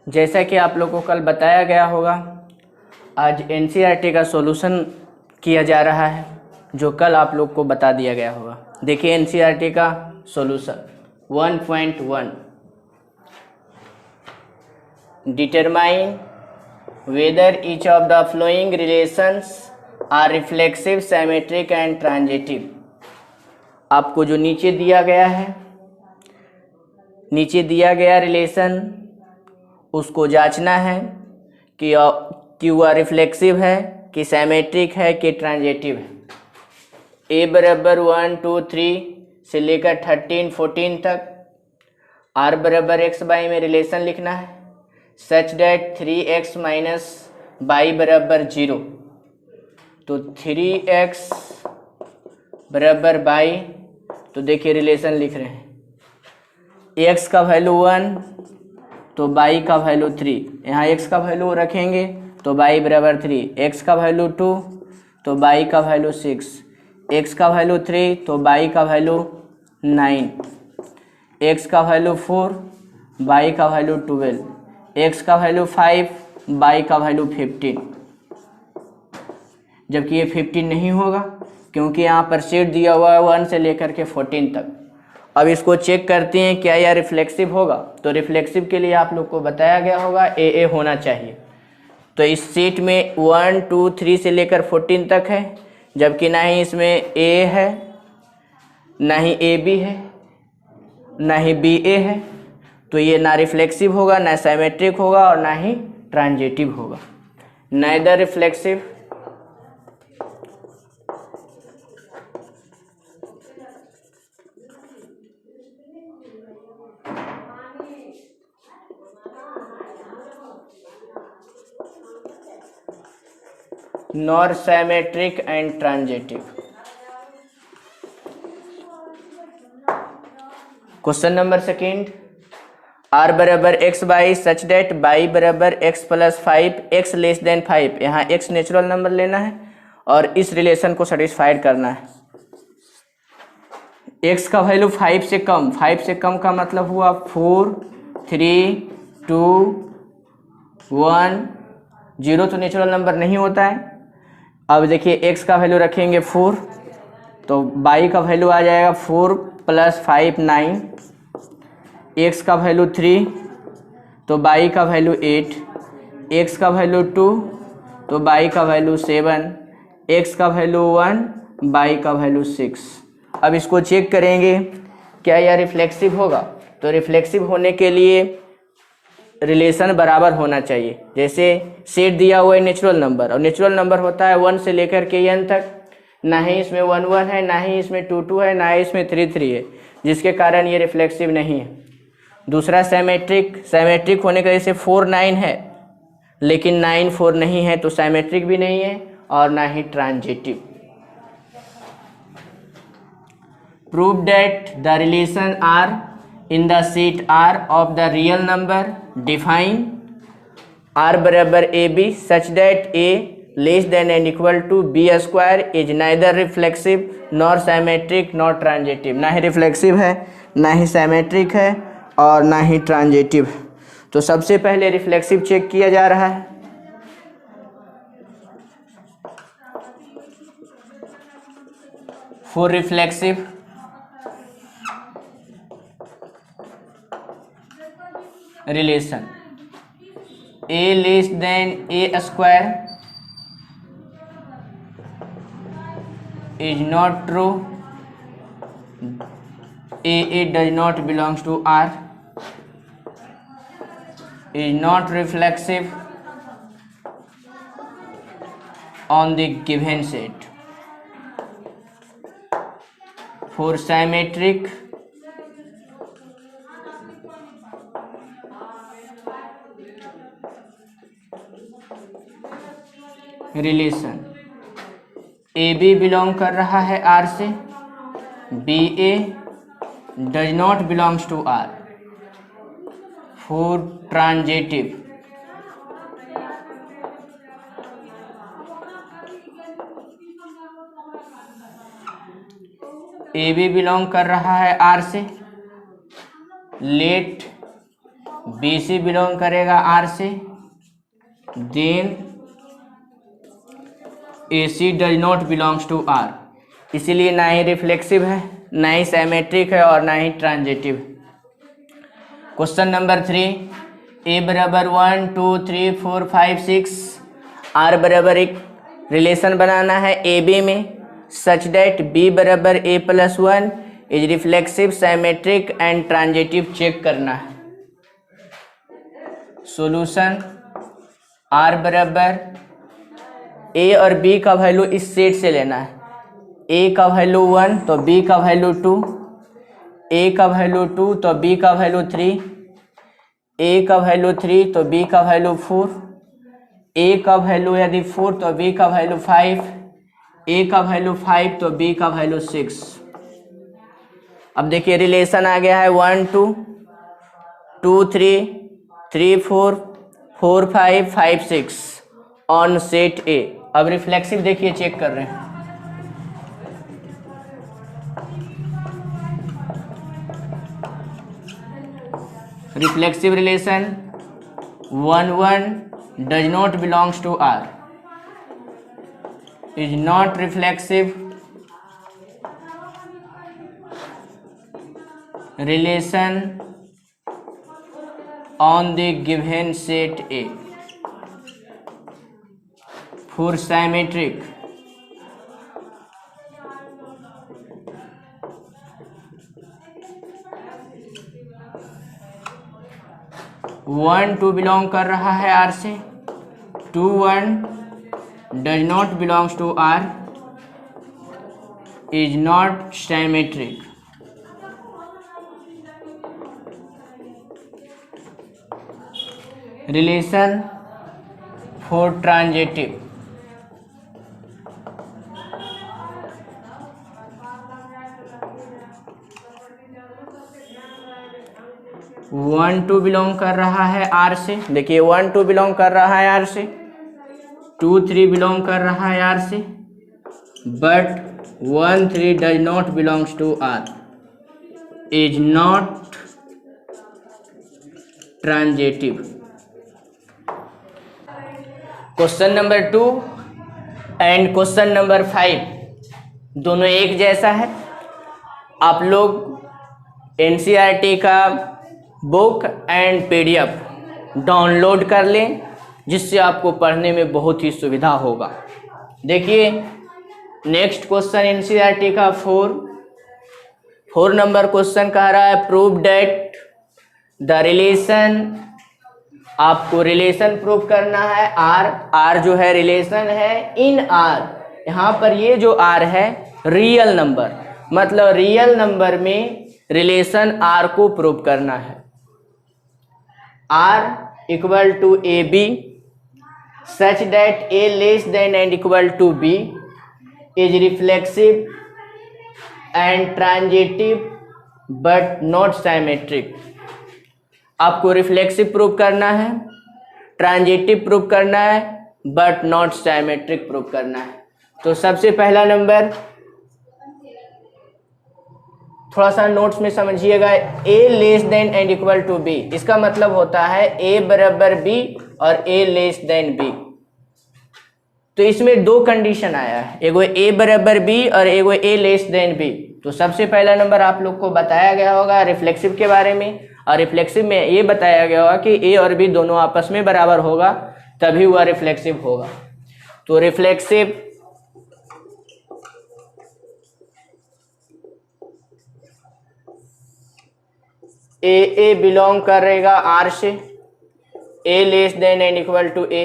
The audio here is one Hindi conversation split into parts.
जैसा कि आप लोगों को कल बताया गया होगा, आज एनसीईआरटी का सॉल्यूशन किया जा रहा है, जो कल आप लोग को बता दिया गया होगा। देखिए एनसीईआरटी का solution 1.1 determine whether each of the following relations are reflexive, symmetric and transitive. आपको जो नीचे दिया गया है, नीचे दिया गया रिलेशन, उसको जांचना है कि वह रिफ्लेक्सिव है, कि सिमेट्रिक है, कि ट्रांजिटिव है। ए बराबर 1, 2, 3 से लेकर 13, 14 तक आर बराबर एक्स बाई में रिलेशन लिखना है such that 3x minus by बराबर 0। तो 3x बराबर बाई, तो देखिए रिलेशन लिख रहे हैं, x का वैल्यू 1 तो बाई का वैल्यू 3, यहाँ x का वैल्यू रखेंगे तो बाई बराबर 3, x का वैल्यू 2 तो बाई का वैल्यू 6, x का वैल्यू 3 तो बाई का वैल्यू 9, x का वैल्यू 4 बाई का वैल्यू 12, x का वैल्यू 5 बाई का वैल्यू 15। जबकि ये 15 नहीं होगा क्योंकि यहाँ पर सेट दिया हुआ है 1 से लेकर के 14 तक। अब इसको चेक करते हैं क्या यह रिफ्लेक्सिव होगा। तो रिफ्लेक्सिव के लिए आप लोग को बताया गया होगा ए होना चाहिए। तो इस सेट में 1, 2, 3 से लेकर 14 तक है, जबकि ना ही इसमें ए है, ना ही ए बी है, ना ही बी ए है। तो ये ना रिफ्लेक्सिव होगा, ना सिमेट्रिक होगा और ना ही ट्रांजिटिव होगा। Neither reflexive nor symmetric and transitive। Question number second, r बराबर x y such that y बराबर x plus 5, x less than 5। यहाँ x नेचुरल नंबर लेना है और इस रिलेशन को सेटिस्फाइड करना है। x का वैल्यू 5 से कम, 5 से कम का मतलब हुआ 4, 3, 2, 1, 0 तो नेचुरल नंबर नहीं होता है। अब देखिए x का वैल्यू रखेंगे 4 तो बाई का वैल्यू आ जाएगा 4 प्लस 5 9, x का वैल्यू 3 तो बाई का वैल्यू 8, x का वैल्यू 2 तो बाई का वैल्यू 7, x का वैल्यू 1 बाई का वैल्यू 6। अब इसको चेक करेंगे क्या यह रिफ्लेक्सिव होगा। तो रिफ्लेक्सिव होने के लिए रिलेशन बराबर होना चाहिए। जैसे सेट दिया हुआ है नेचुरल नंबर, और नेचुरल नंबर होता है 1 से लेकर के n तक। ना ही इसमें 1 1 है, ना ही इसमें 2 2 है, ना ही इसमें 3 3 है, जिसके कारण ये रिफ्लेक्सिव नहीं है। दूसरा सिमेट्रिक होने का, जैसे 4 9 है लेकिन 9 4 नहीं है, तो सिमेट्रिक भी नहीं है और ना ही transitive. Prove that the relation R in the set R of the real number, define R बराबर ए B such that A less than and equal to B square is neither reflexive nor symmetric nor transitive। ना ही रिफ्लेक्सिव है, ना ही सिमेट्रिक है और ना ही ट्रांजिटिव। तो सबसे पहले रिफ्लेक्सिव चेक किया जा रहा है। For reflexive relation A less then A square is not true, A does not belongs to R, is not reflexive on the given set। For symmetric relation A B belong कर रहा है आर से, B A does not belongs to R. For transitive A B belong कर रहा है आर से, लेट बी सी बिलोंग करेगा आर से, then A C does not belongs to R, इसीलिए ना ही रिफ्लेक्सिव है, ना ही सिमेट्रिक है और ना ही ट्रांजिटिव। क्वेश्चन नंबर 3, ए बराबर 1 2 3 4 5 6, आर बराबर एक रिलेशन बनाना है ए बी में सच डेट बी बराबर a plus 1 is reflexive symmetric and transitive check करना है। सॉल्यूशन, आर बराबर ए और बी का वैल्यू इस सेट से लेना है, ए का वैल्यू 1 तो बी का वैल्यू 2, ए का वैल्यू 2 तो बी का वैल्यू 3, ए का वैल्यू 3 तो बी का वैल्यू 4, ए का वैल्यू यदि 4 तो बी का वैल्यू 5, ए का वैल्यू 5 तो बी का वैल्यू 6। अब देखिए रिलेशन आ गया है 1 2 2 3 3 4 4 5 5 6 ऑन सेट ए। अब रिफ्लेक्सिव देखिए चेक कर रहे हैं, reflexive relation 1 1 does not belongs to R, is not reflexive relation on the given set A for symmetric one two belong कर रहा है आर से, 2 1 does not belongs to R, is not symmetric. Relation for transitive, one two belong कर रहा है आर से, देखिए 1 2 बिलोंग कर रहा है आर से, 2 3 बिलोंग कर रहा है आर से, but 1 3 does not belongs to R, is not transitive. Question number 2 and question number 5 दोनों एक जैसा है। आप लोग एनसीईआरटी का बुक एंड पीडीएफ डाउनलोड कर लें, जिससे आपको पढ़ने में बहुत ही सुविधा होगा। देखिए नेक्स्ट क्वेश्चन एनसीईआरटी का 4 नंबर क्वेश्चन कह रहा है प्रूव डेट द रिलेशन, आपको रिलेशन प्रूव करना है आर जो है रिलेशन है इन आर, यहाँ पर ये जो आर है रियल नंबर, मतलब रियल नंबर में रिलेशन आर को प्रूव करना है। R equal to A B such that A less than and equal to B is reflexive and transitive but not symmetric. आपको रिफ्लेक्सिव प्रूव करना है, ट्रांजिटिव प्रूव करना है, बट नॉट सिमेट्रिक प्रूव करना है। तो सबसे पहला नंबर थोड़ा सा नोट्स में समझिएगा, a less than and equal to b, इसका मतलब होता है ए बराबर बी और ए लेस देन बी। तो इसमें दो कंडीशन आया है, एगो ए बराबर बी और एगो ए लेस देन बी। तो सबसे पहला नंबर आप लोग को बताया गया होगा रिफ्लेक्सिव के बारे में, और रिफ्लेक्सिव में ये बताया गया होगा कि ए और बी दोनों आपस में बराबर होगा तभी वह रिफ्लेक्सिव होगा। तो रिफ्लेक्सिव ए बिलोंग करेगा आर से, a less than and equal to a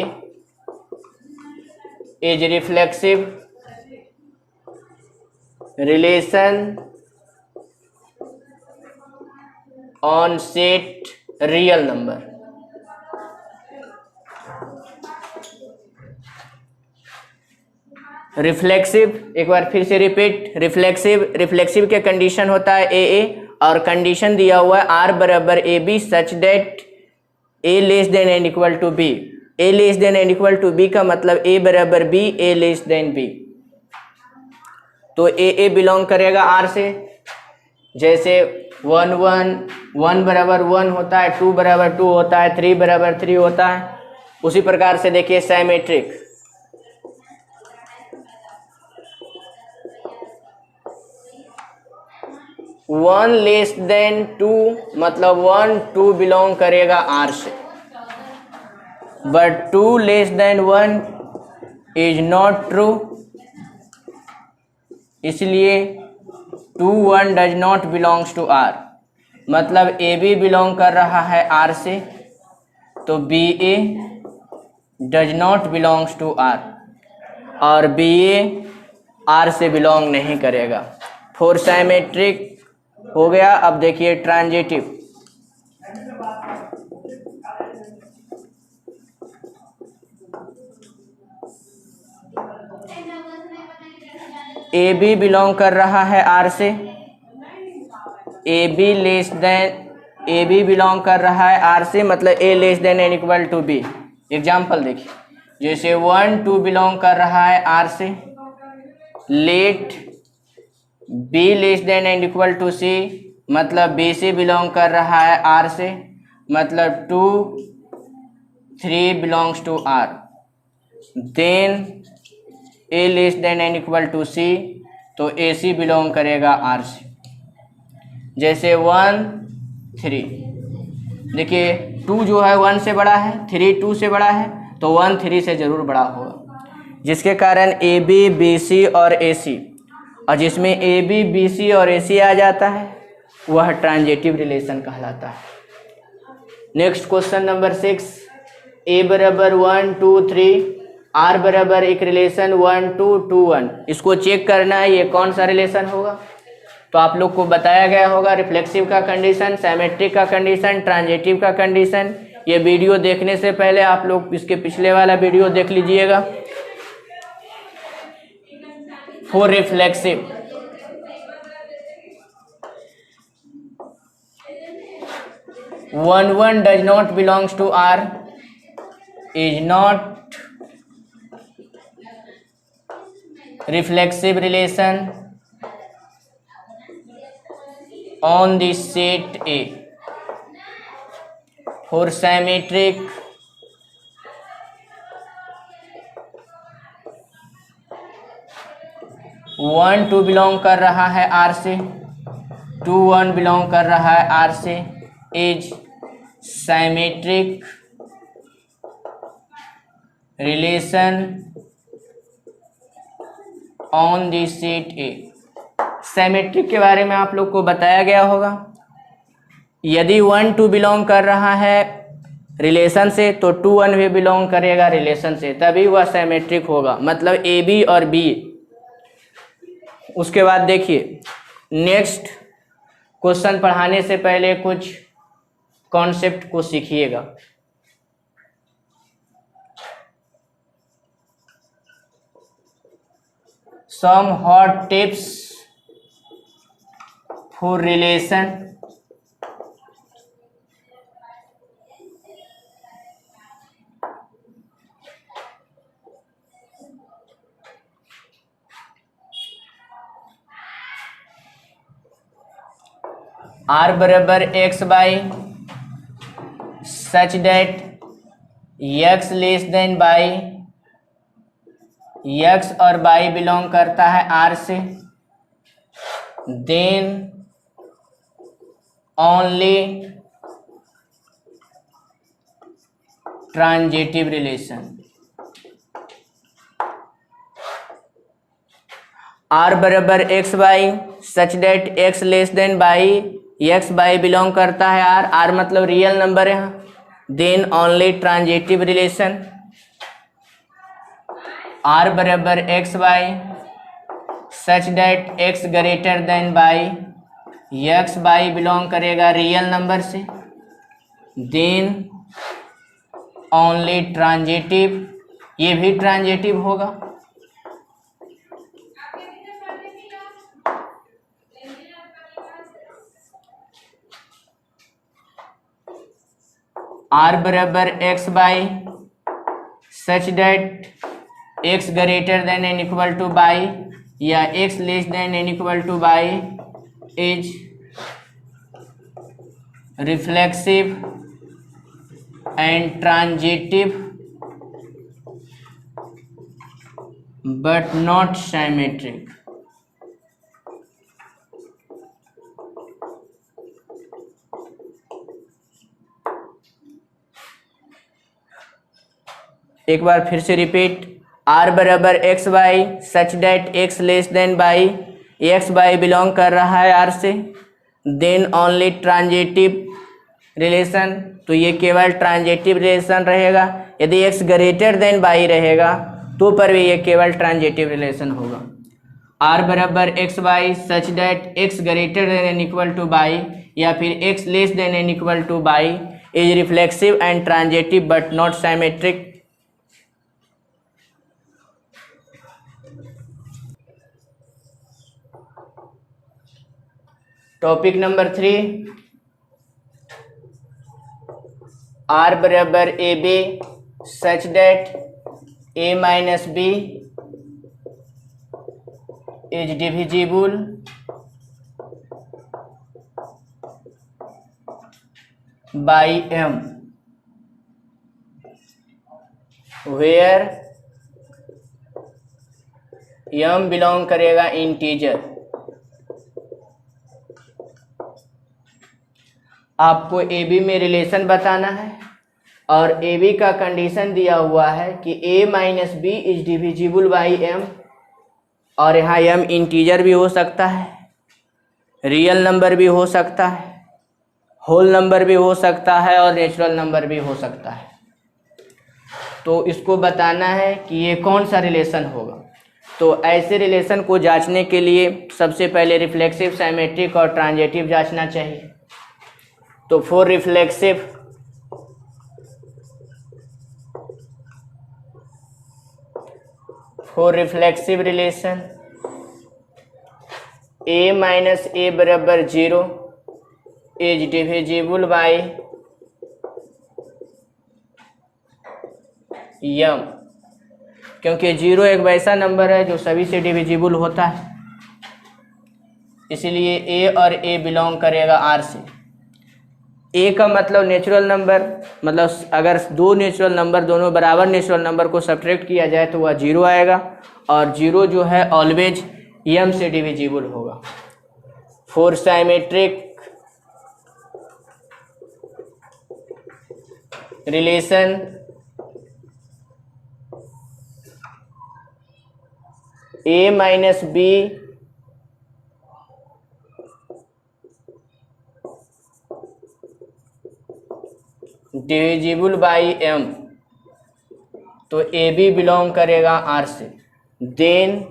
is reflexive relation on set real number. Reflexive एक बार फिर से रिपीट, रिफ्लेक्सिव के कंडीशन होता है ए और कंडीशन दिया हुआ है आर बराबर A B such that A less than and equal to B. A less than and equal to B का मतलब ए बराबर B, A less than B. तो ए बिलोंग करेगा आर से, जैसे 1 1 1 बराबर 1 होता है, 2 बराबर 2 होता है, 3 बराबर 3 होता है। उसी प्रकार से देखिए साइमेट्रिक, 1 लेस देन 2 मतलब 1 2 बिलोंग करेगा R से, but 2 less than 1 is not true, इसलिए 2 1 does not belongs to R। मतलब AB बिलोंग कर रहा है R से, तो BA does not belongs to R, और BA R से बिलोंग नहीं करेगा। फोर साइमेट्रिक हो गया। अब देखिए ट्रांजिटिव, AB बिलोंग कर रहा है R से, AB बिलोंग कर रहा है R से, मतलब A less than and equal to B। Example देखिए, जैसे 1 2 बिलोंग कर रहा है R से, let B less than and equal to C, मतलब B से बिलोंग कर रहा है R से, मतलब 2 3 belongs to R। Then A less than and equal to C, तो AC बिलोंग करेगा R से। जैसे 1 3, देखिए 2 जो है 1 से बड़ा है, 3 2 से बड़ा है, तो 1 3 से ज़रूर बड़ा होगा, जिसके कारण AB BC और AC, और जिसमें AB BC और AC आ जाता है वह ट्रांजिटिव रिलेशन कहलाता है। नेक्स्ट क्वेश्चन नंबर 6, A बराबर 1 2 3, R बराबर एक रिलेशन 1 2 2 1। इसको चेक करना है ये कौन सा रिलेशन होगा। तो आप लोग को बताया गया होगा रिफ्लेक्सिव का कंडीशन, साइमेट्रिक का कंडीशन, ट्रांजिटिव का कंडीशन। ये वीडियो देखने से पहले आप लोग इसके पिछले वाला वीडियो देख लीजिएगा। For reflexive, one one does not belongs to R, is not reflexive relation on the set A. For symmetric, 1 2 belong कर रहा है R से, 2 1 बिलोंग कर रहा है R से, is symmetric relation on the set A. Symmetric के बारे में आप लोग को बताया गया होगा, यदि 1 2 बिलोंग कर रहा है रिलेशन से, तो 2 1 भी बिलोंग करेगा रिलेशन से, तभी वह साइमेट्रिक होगा, मतलब ए बी और बी। उसके बाद देखिए नेक्स्ट क्वेश्चन पढ़ाने से पहले कुछ कॉन्सेप्ट को सीखिएगा। Some hot tips for relation. R बराबर x y such that x less than y, x और y बिलोंग करता है R से, then only transitive relation. R बराबर x y such that x less than y, x y belong करता है R, R मतलब रियल नंबर है, then only transitive relation. R बराबर x y such that x greater than y, x y belong करेगा रियल नंबर से, देन ओनली ट्रांजिटिव, ये भी ट्रांजिटिव होगा। R बराबर x y such that x greater than and equal to y या x less than and equal to y is reflexive and transitive but not symmetric. एक बार फिर से रिपीट, r बराबर x y such that x less than y x y belong कर रहा है r से, देन ओनली ट्रांजिटिव रिलेशन, तो ये केवल ट्रांजिटिव रिलेशन रहेगा। यदि x ग्रेटर देन बाई रहेगा तो पर भी ये केवल ट्रांजिटिव रिलेशन होगा। r बराबर x y such that x greater than and equal to y या फिर x less than and equal to y is reflexive and transitive but not symmetric. Topic number 3, r बराबर A B such that a minus b is divisible by m where m belong करेगा इंटीजर। आपको ए बी में रिलेशन बताना है और ए बी का कंडीशन दिया हुआ है कि a minus b is divisible by m, और यहाँ m इंटीजर भी हो सकता है, रियल नंबर भी हो सकता है, होल नंबर भी हो सकता है और नेचुरल नंबर भी हो सकता है। तो इसको बताना है कि ये कौन सा रिलेशन होगा। तो ऐसे रिलेशन को जांचने के लिए सबसे पहले रिफ्लेक्सिव, साइमेट्रिक और ट्रांजिटिव जांचना चाहिए। तो for reflexive relation a minus a बराबर 0 इज डिविजिबल बाई m, क्योंकि 0 एक वैसा नंबर है जो सभी से डिविजिबल होता है, इसलिए a और a बिलोंग करेगा r से। a का मतलब नेचुरल नंबर, मतलब अगर दो नेचुरल नंबर, दोनों बराबर नेचुरल नंबर को सब्ट्रैक्ट किया जाए तो वह 0 आएगा, और 0 जो है ऑलवेज m से डिविजिबल होगा। For symmetric relation a minus b divisible by m, तो ए बी बिलोंग करेगा r से। Then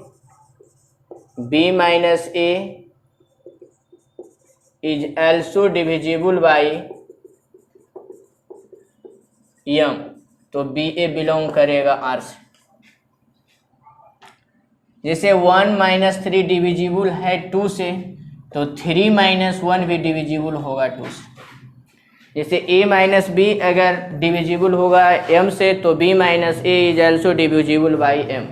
b minus a is also divisible by m, तो बी ए बिलोंग करेगा r से। जैसे 1 माइनस 3 डिविजिबल है 2 से, तो 3 माइनस 1 भी डिविजिबल होगा 2 से। जैसे a माइनस बी अगर डिविजिबल होगा m से, तो b minus a is also divisible by m,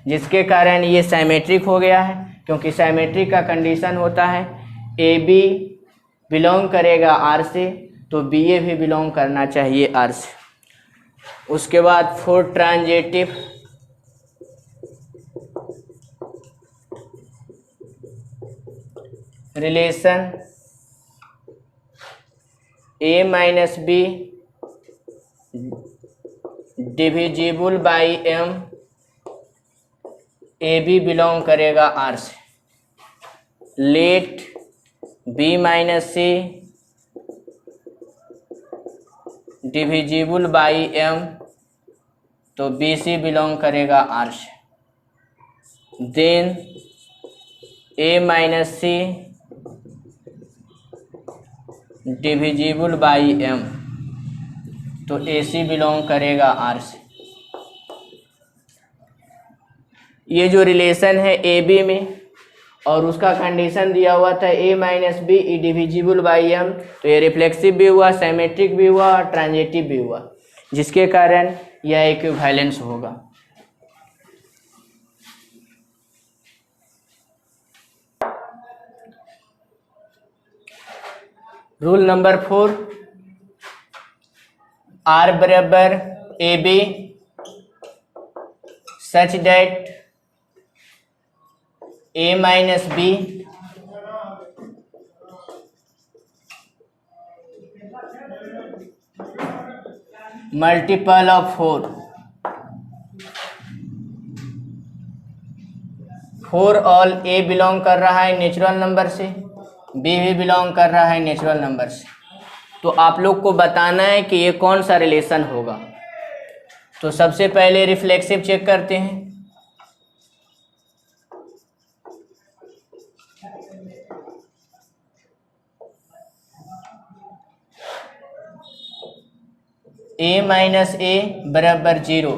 जिसके कारण ये साइमेट्रिक हो गया है। क्योंकि साइमेट्रिक का कंडीशन होता है ए बी बिलोंग करेगा r से, तो बी ए भी बिलोंग करना चाहिए r से। उसके बाद for transitive relation a minus b divisible by m, a B belong करेगा r से। Let b minus c divisible by m, तो बी सी बिलोंग करेगा r से। Then a minus c divisible by m, तो ए सी बिलोंग करेगा r से। ये जो रिलेशन है ए बी में, और उसका कंडीशन दिया हुआ था a minus b divisible by m, तो ये रिफ्लेक्सिव भी हुआ, साइमेट्रिक भी हुआ और ट्रांजिटिव भी हुआ, जिसके कारण यह इक्विवेलेंस होगा। रूल नंबर 4, आर बराबर A B such that a minus b multiple of 4 all a belong कर रहा है नेचुरल नंबर से, बी भी बिलोंग कर रहा है नेचुरल नंबर से। तो आप लोग को बताना है कि ये कौन सा रिलेशन होगा। तो सबसे पहले रिफ्लेक्सिव चेक करते हैं। ए माइनस ए बराबर 0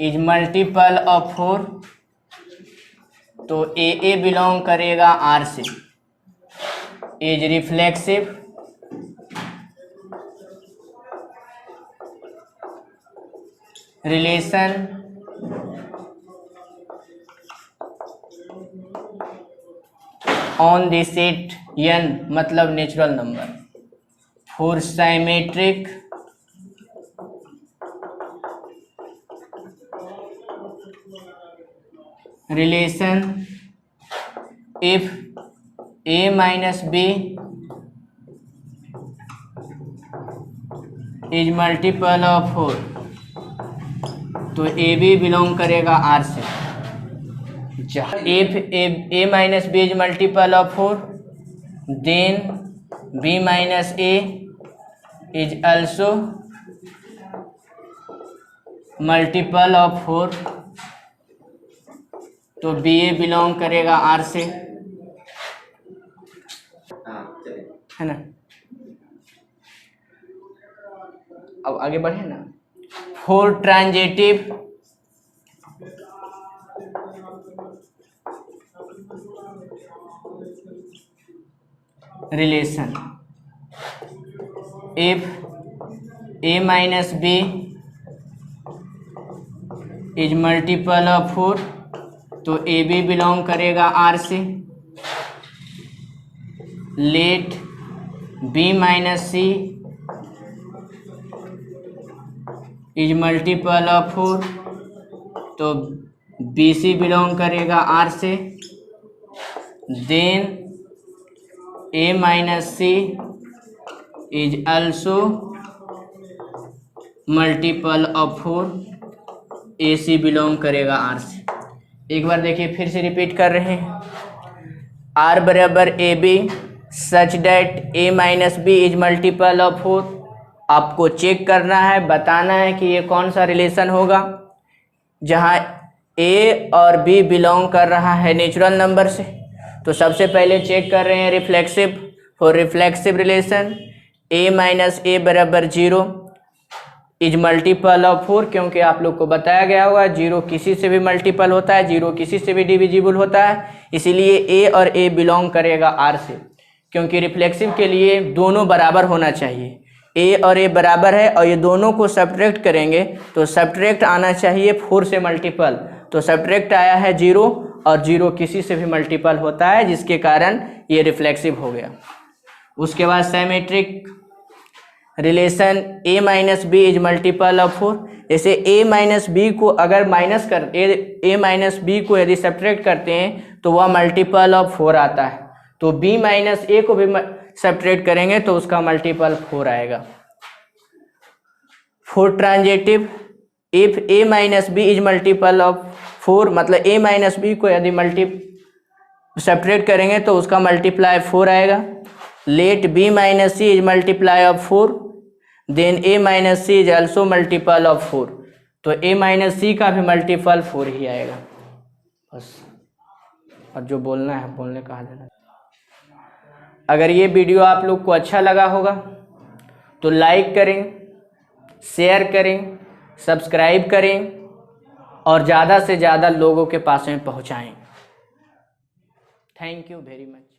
इज मल्टीपल ऑफ 4, तो ए बिलोंग करेगा आर से, is reflexive relation on the set n मतलब natural number for symmetric relation if a minus b is multiple of 4, तो ए बी बिलोंग करेगा आर से। If a minus b is multiple of 4 then b minus a is also multiple of 4, तो बी ए बिलोंग करेगा आर से, है ना। अब आगे बढ़े ना। For transitive relation if a minus b is multiple of 4, तो ए बी बिलोंग करेगा आर से। Let b minus c is multiple of 4, तो बी सी बिलोंग करेगा आर से। Then a minus c is also multiple of 4, a c belong करेगा आर से। एक बार देखिए, फिर से रिपीट कर रहे हैं। आर बराबर A B such that a minus b is multiple of 4। आपको चेक करना है, बताना है कि ये कौन सा रिलेशन होगा जहाँ ए और बी बिलोंग कर रहा है नेचुरल नंबर से। तो सबसे पहले चेक कर रहे हैं reflexive. For reflexive relation a minus a बराबर 0 इज मल्टीपल ऑफ 4, क्योंकि आप लोग को बताया गया होगा 0 किसी से भी मल्टीपल होता है, 0 किसी से भी डिविजिबल होता है, इसीलिए ए और ए बिलोंग करेगा आर से। क्योंकि रिफ्लेक्सिव के लिए दोनों बराबर होना चाहिए, ए और ए बराबर है और ये दोनों को सब्ट्रैक्ट करेंगे तो सब्ट्रैक्ट आना चाहिए 4 से मल्टीपल, तो सब्ट्रैक्ट आया है 0 और 0 किसी से भी मल्टीपल होता है, जिसके कारण ये रिफ्लेक्सिव हो गया। उसके बाद symmetric relation a minus b is multiple of 4। जैसे ए माइनस बी को अगर माइनस कर ए माइनस बी को यदि सब्ट्रैक्ट करते हैं तो वह मल्टीपल ऑफ 4 आता है, तो बी माइनस ए को भी सब्ट्रैक्ट करेंगे तो उसका मल्टीपल 4 आएगा। For transitive if a minus b is multiple of 4, मतलब ए माइनस बी को यदि सब्ट्रैक्ट करेंगे तो उसका मल्टीप्लाई 4 आएगा। Let b minus c is multiply of 4, then a minus c is also multiple of 4, तो ए माइनस सी का भी मल्टीपल 4 ही आएगा बस। और जो बोलना है बोलने कहा देना। अगर ये वीडियो आप लोग को अच्छा लगा होगा तो लाइक करें, शेयर करें, सब्सक्राइब करें और ज़्यादा से ज़्यादा लोगों के पास में पहुँचाएं। Thank you very much.